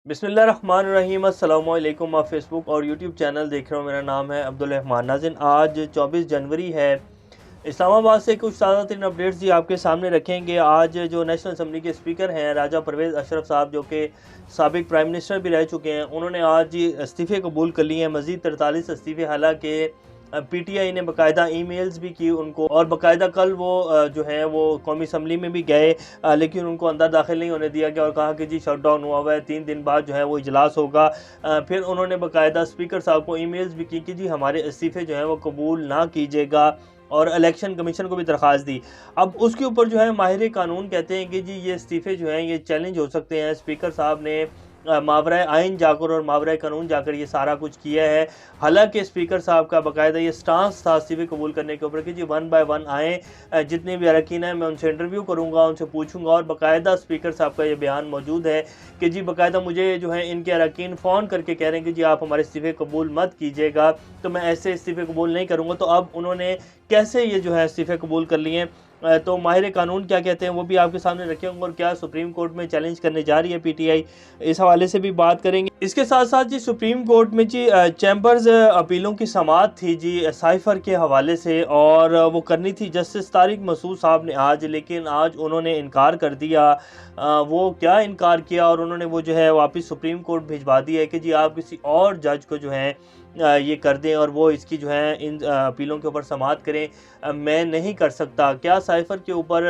बिस्मिल्लाहिर्रहमानिर्रहीम अस्सलामु अलैकुम। आप फेसबुक और यूट्यूब चैनल देख रहे हो। मेरा नाम है अब्दुल रहमान। नाज़रीन, आज 24 जनवरी है। इस्लामाबाद से कुछ ताज़ा तरीन अपडेट्स जी आपके सामने रखेंगे। आज जो नेशनल असम्बली के स्पीकर हैं राजा परवेज़ अशरफ साहब, जो कि साबिक प्राइम मिनिस्टर भी रह चुके हैं, उन्होंने आज इस्तीफ़े कबूल कर लिए हैं। मज़ीद 43 इस्तीफ़े, हालाँकि पीटीआई ने बाकायदा ईमेल्स भी की उनको, और बाकायदा कल वो जो है वो कौमी असम्बली में भी गए, लेकिन उनको अंदर दाखिल नहीं होने दिया गया और कहा कि जी शट डाउन हुआ हुआ है, 3 दिन बाद जो है वो इजलास होगा। फिर उन्होंने बाकायदा स्पीकर साहब को ईमेल्स भी की कि जी हमारे इस्तीफ़े जो हैं वो कबूल ना कीजिएगा, और इलेक्शन कमीशन को भी दरख्वास्त दी। अब उसके ऊपर जो है माहिर कानून कहते हैं कि जी ये इस्तीफ़े जो हैं ये चैलेंज हो सकते हैं। स्पीकर साहब ने मावराए आइन जाकर और मावराए कानून जाकर ये सारा कुछ किया है। हालांकि स्पीकर साहब का बाकायदा ये स्टांस था इस्तीफ़े कबूल करने के ऊपर कि जी 1 बाय 1 आएँ, जितने भी अरकान हैं मैं उनसे इंटरव्यू करूँगा, उनसे पूछूँगा। और बाकायदा स्पीकर साहब का ये बयान मौजूद है कि जी बाकायदा मुझे जो है इनके अरकान फ़ोन करके कह रहे हैं कि जी आप हमारे इस्तीफ़े कबूल मत कीजिएगा, तो मैं ऐसे इस्तीफ़े कबूल नहीं करूँगा। तो अब उन्होंने कैसे ये जो है इस्तीफ़े कबूल कर लिए हैं, तो माहिर कानून क्या कहते हैं वो भी आपके सामने रखे होंगे, और क्या सुप्रीम कोर्ट में चैलेंज करने जा रही है पीटीआई, इस हवाले से भी बात करेंगे। इसके साथ साथ जी सुप्रीम कोर्ट में जी चैम्बर्स अपीलों की समाअत थी जी साइफर के हवाले से, और वो करनी थी जस्टिस तारिक मसूद साहब ने आज, लेकिन आज उन्होंने इनकार कर दिया। वो क्या इनकार किया, और उन्होंने वो जो है वापस सुप्रीम कोर्ट भिजवा दिया है कि जी आप किसी और जज को जो है ये कर दें और वो इसकी जो है इन अपीलों के ऊपर समाअत करें। मैं नहीं कर सकता। क्या साइफर के ऊपर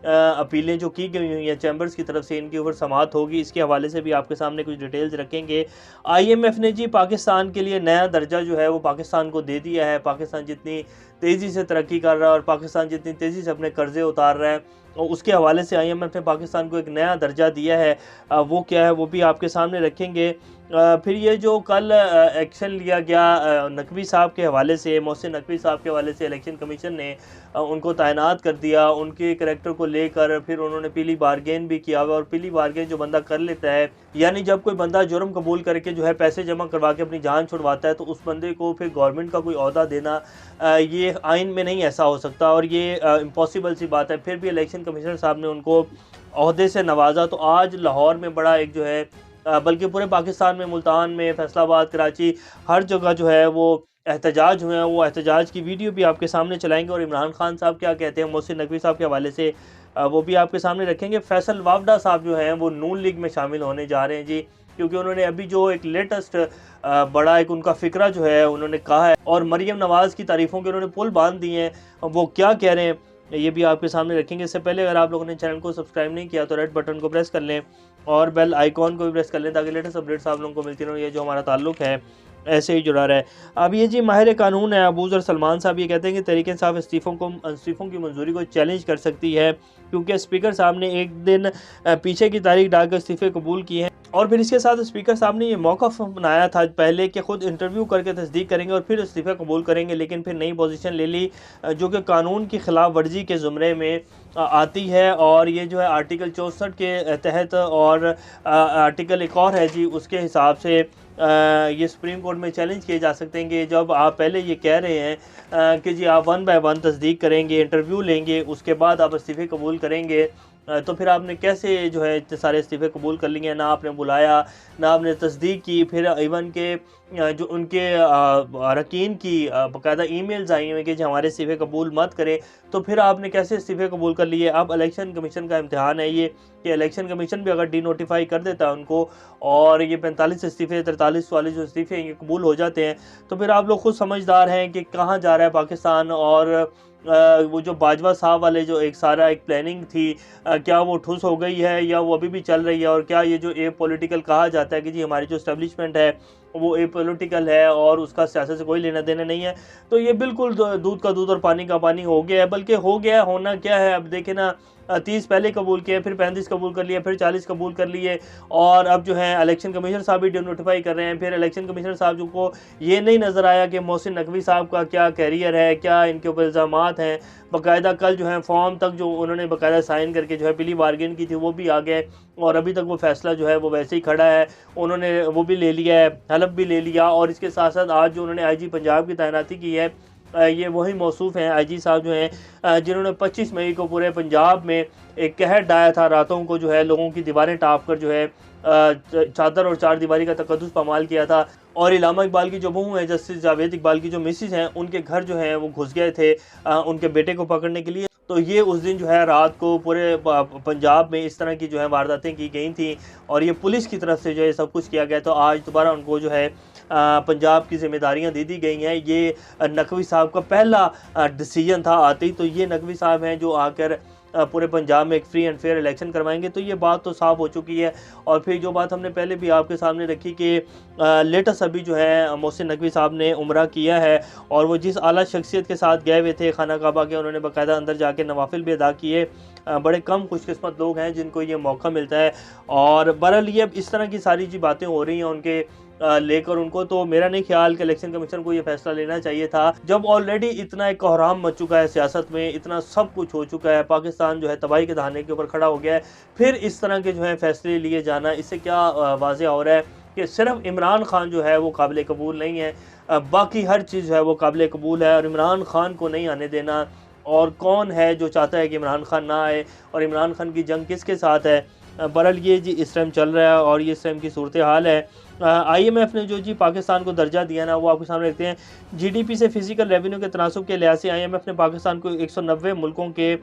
अपीलें जो की गई हुई हैं चैम्बर्स की तरफ से, इनके ऊपर समाअत होगी? इसके हवाले से भी आपके सामने कुछ डिटेल्स रखेंगे। आईएमएफ ने जी पाकिस्तान के लिए नया दर्जा जो है वो पाकिस्तान को दे दिया है। पाकिस्तान जितनी तेज़ी से तरक्की कर रहा है और पाकिस्तान जितनी तेज़ी से अपने कर्जे उतार रहा है, और उसके हवाले से आईएमएफ ने पाकिस्तान को एक नया दर्जा दिया है। वो क्या है वो भी आपके सामने रखेंगे। फिर ये जो कल एक्शन लिया गया नकवी साहब के हवाले से, मोहसिन नकवी साहब के हवाले से, इलेक्शन कमीशन ने उनको तैनात कर दिया उनके करैक्टर को लेकर। फिर उन्होंने पीली बारगेन भी किया हुआ, और पीली बारगेन जो बंदा कर लेता है, यानी जब कोई बंदा जुर्म कबूल करके जो है पैसे जमा करवा के अपनी जान छुड़वाता है, तो उस बंदे को फिर गवर्नमेंट का कोई ओहदा देना ये आइन में नहीं ऐसा हो सकता, और ये इम्पॉसिबल सी बात है। फिर भी इलेक्शन कमिश्नर साहब ने उनको ओहदे से नवाजा। तो आज लाहौर में बड़ा एक जो है बल्कि पूरे पाकिस्तान में, मुल्तान में, फैसलाबाद, कराची, हर जगह जो है वो एहतजाज हुए हैं। वो एहतजाज की वीडियो भी आपके सामने चलाएंगे, और इमरान खान साहब क्या कहते हैं मोहसिन नकवी साहब के हवाले से वो भी आपके सामने रखेंगे। फैसल वावडा साहब जो हैं वो नून लीग में शामिल होने जा रहे हैं जी, क्योंकि उन्होंने अभी जो एक लेटेस्ट बड़ा एक उनका फ़िक्रा जो है उन्होंने कहा है, और मरीम नवाज़ की तारीफ़ों के उन्होंने पुल बांध दिए हैं। वो क्या कह रहे हैं ये भी आपके सामने रखेंगे। इससे पहले अगर आप लोगों ने चैनल को सब्सक्राइब नहीं किया तो रेड बटन को प्रेस कर लें और बेल आइकॉन को भी प्रेस कर लें, ताकि लेटेस्ट अपडेट्स आप लोगों को मिलती रहें। ये जो हमारा ताल्लुक है ऐसे ही जुड़ा रहे। अब ये जी माहिर कानून है अबूज़र और सलमान साहब ये कहते हैं कि तहरीक इंसाफ इस्तीफ़ों की मंजूरी को चैलेंज कर सकती है, क्योंकि स्पीकर साहब ने एक दिन पीछे की तारीख डालकर इस्तीफ़े कबूल किए हैं। और फिर इसके साथ स्पीकर साहब ने ये मौका बनाया था पहले कि ख़ुद इंटरव्यू करके तस्दीक करेंगे और फिर इस्तीफ़ा कबूल करेंगे, लेकिन फिर नई पोजीशन ले ली जो कि कानून की खिलाफ वर्जी के ज़ुमरे में आती है। और ये जो है आर्टिकल 64 के तहत, और आर्टिकल एक और है जी उसके हिसाब से ये सुप्रीम कोर्ट में चैलेंज किए जा सकते हैं कि जब आप पहले ये कह रहे हैं कि जी आप 1 बाय 1 तस्दीक करेंगे, इंटरव्यू लेंगे, उसके बाद आप इस्तीफ़े कबूल करेंगे, तो फिर आपने कैसे जो है इतने सारे इस्तीफ़े कबूल कर लिए? ना आपने बुलाया, ना आपने तस्दीक की, फिर इवन के जो उनके अरकान की बाकायदा ईमेल्स आई हुई कि जो हमारे इस्तीफ़े कबूल मत करें, तो फिर आपने कैसे इस्तीफ़े कबूल कर लिए? अब इलेक्शन कमीशन का इम्तिहान है ये, कि इलेक्शन कमीशन भी अगर डीनोटिफाई कर देता है उनको, और ये 45 इस्तीफ़े, 43 वाले जो इस्तीफ़े हैं ये कबूल हो जाते हैं, तो फिर आप लोग खुद समझदार हैं कि कहाँ जा रहा है पाकिस्तान। और वो जो बाजवा साहब वाले जो एक सारा एक प्लानिंग थी, क्या वो ठुस हो गई है या वो अभी भी चल रही है? और क्या ये जो ए पॉलिटिकल कहा जाता है कि जी हमारी जो इस्टेब्लिशमेंट है वो ए पॉलिटिकल है और उसका सियासत से कोई लेना देना नहीं है, तो ये बिल्कुल दूध का दूध और पानी का पानी हो गया है। बल्कि हो गया, होना क्या है अब देखें ना, 30 पहले कबूल किए, फिर 35 कबूल कर लिए, फिर 40 कबूल कर लिए, और अब जो है इलेक्शन कमिश्नर साहब भी नोटिफाई कर रहे हैं। फिर इलेक्शन कमिश्नर साहब जो को ये नहीं नज़र आया कि मोहसिन नकवी साहब का क्या कैरियर है, क्या इनके ऊपर इल्ज़ामात हैं। बाकायदा कल जो है फॉर्म तक जो उन्होंने बाकायदा साइन करके जो है पीली बारगेन की थी वो भी आ गए, और अभी तक वो फैसला जो है वो वैसे ही खड़ा है। उन्होंने वो भी ले लिया है, हलफ भी ले लिया, और इसके साथ साथ आज जो उन्होंने आईजी पंजाब की तैनाती की है ये वही मौसूफ़ हैं आईजी साहब जो हैं, जिन्होंने 25 मई को पूरे पंजाब में एक कहर ढाया था। रातों को जो है लोगों की दीवारें टाँप कर जो है चादर और चारदीवारी का तकद्दुस पामाल किया था। और इल्हामा इकबाल की जो बहू हैं, जस्टिस जावेद इकबाल की जो मिसेज़ हैं, उनके घर जो है वो घुस गए थे उनके बेटे को पकड़ने के लिए। तो ये उस दिन जो है रात को पूरे पंजाब में इस तरह की जो है वारदातें की गई थी और ये पुलिस की तरफ से जो है सब कुछ किया गया। तो आज दोबारा उनको जो है पंजाब की ज़िम्मेदारियाँ दे दी गई हैं। ये नकवी साहब का पहला डिसीजन था आते ही। तो ये नकवी साहब हैं जो आकर पूरे पंजाब में एक फ्री एंड फेयर इलेक्शन करवाएंगे। तो ये बात तो साफ हो चुकी है। और फिर जो बात हमने पहले भी आपके सामने रखी कि लेटेस्ट अभी जो है मोहसिन नकवी साहब ने उम्रा किया है और वो जिस आला शख्सियत के साथ गए हुए थे खाना काबा के, उन्होंने बाकायदा अंदर जाके नवाफिल भी अदा किए। बड़े कम खुशकिस्मत लोग हैं जिनको ये मौका मिलता है। और बहरहाल ये अब इस तरह की सारी जी बातें हो रही हैं उनके लेकर उनको। तो मेरा नहीं ख्याल कि इलेक्शन कमीशन को ये फैसला लेना चाहिए था, जब ऑलरेडी इतना एक कोहराम मच चुका है सियासत में, इतना सब कुछ हो चुका है, पाकिस्तान जो है तबाही के दहाने के ऊपर खड़ा हो गया है। फिर इस तरह के जो है फैसले लिए जाना, इससे क्या वाज़ेह हो रहा है कि सिर्फ इमरान खान जो है वो काबिल कबूल नहीं है, बाकी हर चीज़ जो है वो काबिल कबूल है। और इमरान खान को नहीं आने देना। और कौन है जो चाहता है कि इमरान खान ना आए, और इमरान खान की जंग किसके साथ है। बहरहाल ये जी इस टाइम चल रहा है और ये इस टाइम की सूरत हाल है। IMF ने जो जी पाकिस्तान को दर्जा दिया ना, वो आपके सामने रखते हैं। GDP से फिजिकल रेवेन्यू के तनासुब के लिहाज से IMF ने पाकिस्तान को 190 मुल्कों के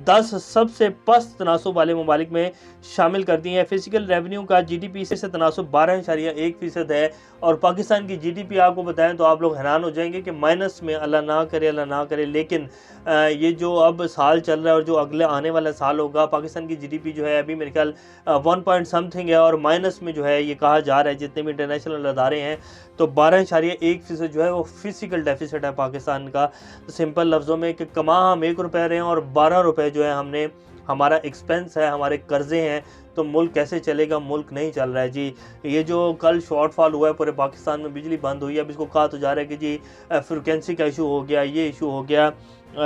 10 सबसे पस्त तनासुब वाले ममालिक में शामिल कर दिए हैं। फिजिकल रेवेन्यू का GDP से तनासुब 12.1% है। और पाकिस्तान की GDP आपको बताएं तो आप लोग हैरान हो जाएंगे कि माइनस में, अल्लाह ना करे अल्लाह ना करे, लेकिन ये जो अब साल चल रहा है और जो अगले आने वाला साल होगा, पाकिस्तान की GDP जो है अभी मेरे ख्याल 1 पॉइंट समथिंग है और माइनस में जो है ये कहा जा रहा है जितने भी इंटरनेशनल अदारे हैं। तो 12.1% जो है वो फिजिकल डेफिसिट है पाकिस्तान का। सिंपल लफ्ज़ों में कि कमा हम 1 रुपये रहे हैं और 12 रुपये जो है हमने, हमारा एक्सपेंस है, हमारे कर्ज़े हैं। तो मुल्क कैसे चलेगा? मुल्क नहीं चल रहा है जी। ये जो कल शॉर्टफॉल हुआ है पूरे पाकिस्तान में, बिजली बंद हुई है, अब इसको कहा तो जा रहा है कि जी फ्रीक्वेंसी का इशू हो गया, ये इशू हो गया।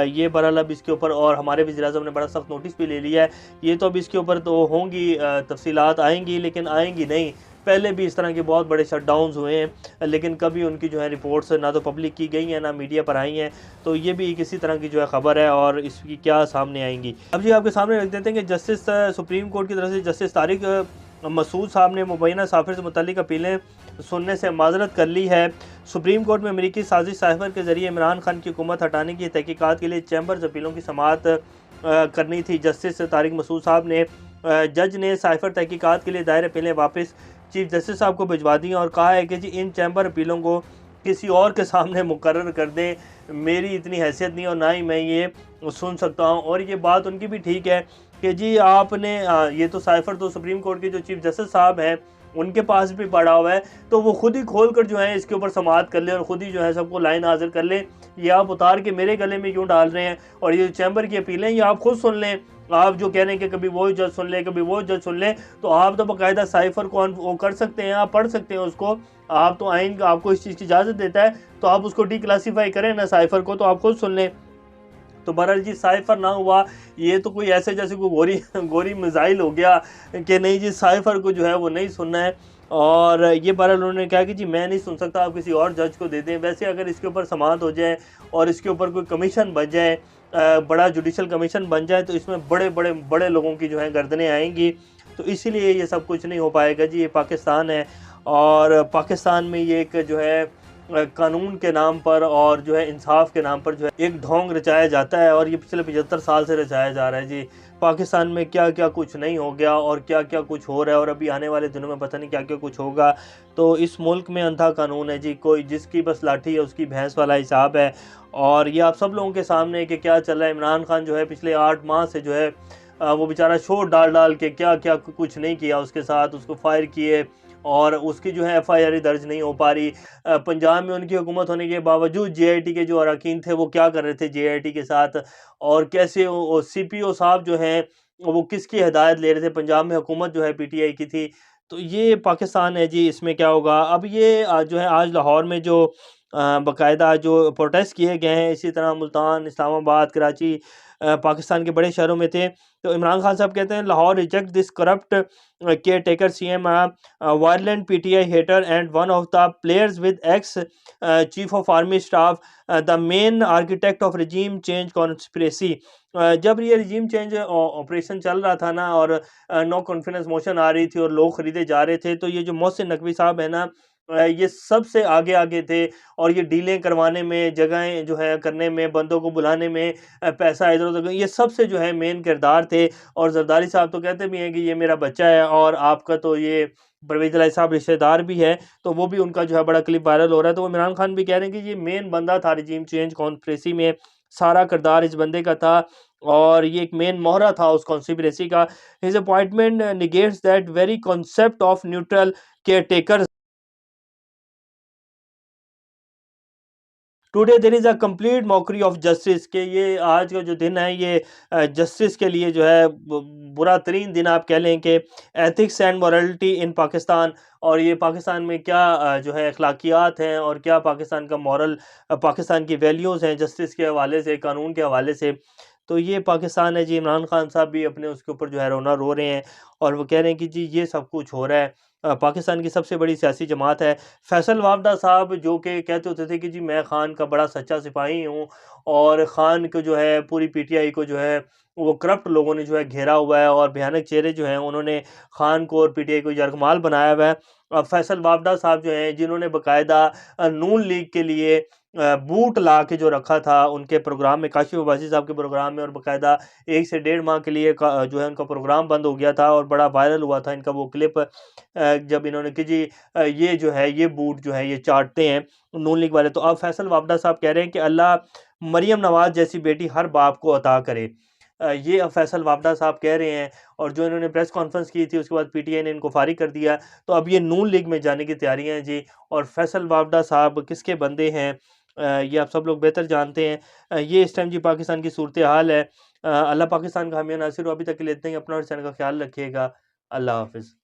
ये बहरहाल अब इसके ऊपर और हमारे वज़ीर-ए-आज़म ने बड़ा सख्त नोटिस भी ले लिया है। ये तो अब इसके ऊपर तो होंगी तफ़सीलात आएँगी, लेकिन आएँगी नहीं। पहले भी इस तरह के बहुत बड़े शटडाउन्स हुए हैं, लेकिन कभी उनकी जो है रिपोर्ट्स ना तो पब्लिक की गई हैं ना मीडिया पर आई हैं। तो ये भी किसी तरह की जो है ख़बर है और इसकी क्या सामने आएंगी। अब जी आपके सामने रख देते हैं कि जस्टिस सुप्रीम कोर्ट की तरफ से जस्टिस तारिक मसूद साहब ने मुबैना साफिर से मुतल्लिक अपीलें सुनने से माजरत कर ली है। सुप्रीम कोर्ट में अमरीकी साजिश साइफर के जरिए इमरान खान की हुकूमत हटाने की तहकीकात के लिए चैम्बर्स अपीलों की समाअत करनी थी। जस्टिस तारिक मसूद साहब ने जज ने साइफर तहकीकात के लिए दायर अपीलें वापस चीफ जस्टिस साहब को भिजवा दी और कहा है कि जी इन चैम्बर अपीलों को किसी और के सामने मुकर्रर कर दें, मेरी इतनी हैसियत नहीं और ना ही मैं ये सुन सकता हूँ। और ये बात उनकी भी ठीक है कि जी आपने ये तो साइफर तो सुप्रीम कोर्ट के जो चीफ जस्टिस साहब हैं उनके पास भी पड़ा हुआ है, तो वो खुद ही खोल कर जो है इसके ऊपर समाअत कर ले और ख़ुद ही जो है सबको लाइन हाजिर कर ले। ये आप उतार के मेरे गले में क्यों डाल रहे हैं? और ये चैम्बर की अपीलें ये आप खुद सुन लें। आप जो कह रहे हैं कि कभी वो जज सुन ले, कभी वो जज सुन ले, तो आप तो बाकायदा साइफर को वो कर सकते हैं, आप पढ़ सकते हैं उसको। आप तो आइन का आपको इस चीज़ की इजाज़त देता है, तो आप उसको डिक्लासीफाई करें ना साइफर को, तो आप खुद सुन लें। तो बहरहाल जी साइफर ना हुआ, ये तो कोई ऐसे जैसे कोई गोरी मिसाइल हो गया कि नहीं जी साइफर को जो है वो नहीं सुनना है। और ये बहरहाल उन्होंने कहा कि जी मैं नहीं सुन सकता, आप किसी और जज को दे दें। वैसे अगर इसके ऊपर समाअत हो जाए और इसके ऊपर कोई कमीशन बन जाए, बड़ा जुडिशल कमीशन बन जाए, तो इसमें बड़े लोगों की जो है गर्दनें आएंगी। तो इसीलिए ये सब कुछ नहीं हो पाएगा जी। ये पाकिस्तान है और पाकिस्तान में ये एक जो है कानून के नाम पर और जो है इंसाफ के नाम पर जो है एक ढोंग रचाया जाता है और ये पिछले 75 साल से रचाया जा रहा है जी। पाकिस्तान में क्या क्या कुछ नहीं हो गया और क्या क्या कुछ हो रहा है और अभी आने वाले दिनों में पता नहीं क्या क्या कुछ होगा। तो इस मुल्क में अंधा कानून है जी, कोई जिसकी बस लाठी है उसकी भैंस वाला हिसाब है। और ये आप सब लोगों के सामने कि क्या चल रहा है। इमरान खान जो है पिछले 8 माह से जो है वो बेचारा शोर डाल डाल के क्या क्या कुछ नहीं किया उसके साथ, उसको फायर किए और उसकी जो है FIR दर्ज नहीं हो पा रही। पंजाब में उनकी हुकूमत होने के बावजूद JIT के जो अरकान थे वो क्या कर रहे थे JIT के साथ, और कैसे CPO साहब जो हैं वो किसकी हिदायत ले रहे थे। पंजाब में हुकूमत जो है PTI की थी। तो ये पाकिस्तान है जी, इसमें क्या होगा अब। ये जो है आज लाहौर में जो बाकायदा जो प्रोटेस्ट किए गए हैं, इसी तरह मुल्तान, इस्लामाबाद, कराची पाकिस्तान के बड़े शहरों में थे। तो इमरान खान साहब कहते हैं Lahore reject this corrupt caretaker CM violent PTI hater and one of the players with ex chief of army staff the main architect of regime change conspiracy. जब ये रिजीम चेंज ऑपरेशन चल रहा था ना, और नो कॉन्फिडेंस मोशन आ रही थी और लोग खरीदे जा रहे थे, तो ये जो मोहसिन नकवी साहब है ना, ये सबसे आगे आगे थे। और ये डीलें करवाने में, जगहें जो है करने में, बंदों को बुलाने में, पैसा इधर उधर, ये सबसे जो है मेन किरदार थे। और जरदारी साहब तो कहते भी हैं कि ये मेरा बच्चा है, और आपका तो ये परवेज इलाही साहब रिश्तेदार भी है, तो वो भी उनका जो है बड़ा क्लिप वायरल हो रहा है। तो वो इमरान खान भी कह रहे हैं कि ये मेन बंदा था रिजीम चेंज कॉन्स्पिरेसी में, सारा किरदार इस बंदे का था, और ये एक मेन मोहरा था उस कॉन्स्पिरेसी का। His appointment negates that very concept of neutral caretaker. Today there is a complete mockery of justice, के ये आज का जो दिन है ये जस्टिस के लिए जो है बुरा तरीन दिन आप कह लें, कि एथिक्स एंड मॉरलिटी इन पाकिस्तान। और ये पाकिस्तान में क्या जो है अखलाकियात हैं, और क्या पाकिस्तान का मॉरल, पाकिस्तान की वैल्यूज़ हैं जस्टिस के हवाले से, कानून के हवाले से। तो ये पाकिस्तान है जी। इमरान खान साहब भी अपने उसके ऊपर जो है रोना रो रहे हैं, और वो कह रहे हैं कि जी ये सब कुछ हो रहा है। पाकिस्तान की सबसे बड़ी सियासी जमात है। फैसल वावडा साहब जो कि कहते होते थे कि जी मैं खान का बड़ा सच्चा सिपाही हूँ, और खान को जो है पूरी पीटीआई को जो है वो करप्ट लोगों ने जो है घेरा हुआ है, और भयानक चेहरे जो हैं उन्होंने खान को और पीटीआई को यरगमाल बनाया हुआ है। फैसल वावडा साहब जो हैं, जिन्होंने बाकायदा नून लीग के लिए बूट ला के जो रखा था उनके प्रोग्राम में, काशिफ अब्बासी साहब के प्रोग्राम में, और बाकायदा 1 से डेढ़ माह के लिए जो है उनका प्रोग्राम बंद हो गया था, और बड़ा वायरल हुआ था इनका वो क्लिप, जब इन्होंने कि जी ये जो है ये बूट जो है ये चाटते हैं नून लीग वाले। तो अब फैसल वापडा साहब कह रहे हैं कि अल्लाह मरियम नवाज जैसी बेटी हर बाप को अता करे। ये अब फैसल वापडा साहब कह रहे हैं, और जो इन्होंने प्रेस कॉन्फ्रेंस की थी उसके बाद पीटीआई ने इनको फारिग कर दिया। तो अब ये नून लीग में जाने की तैयारियां हैं जी। और फैसल वापडा साहब किसके बंदे हैं, ये आप सब लोग बेहतर जानते हैं। ये इस टाइम जी पाकिस्तान की सूरत हाल है। अल्लाह पाकिस्तान का हामी नासिर हो। अभी तक के लिए इतना ही। अपना और चैनल का ख्याल रखिएगा। अल्लाह हाफिज़।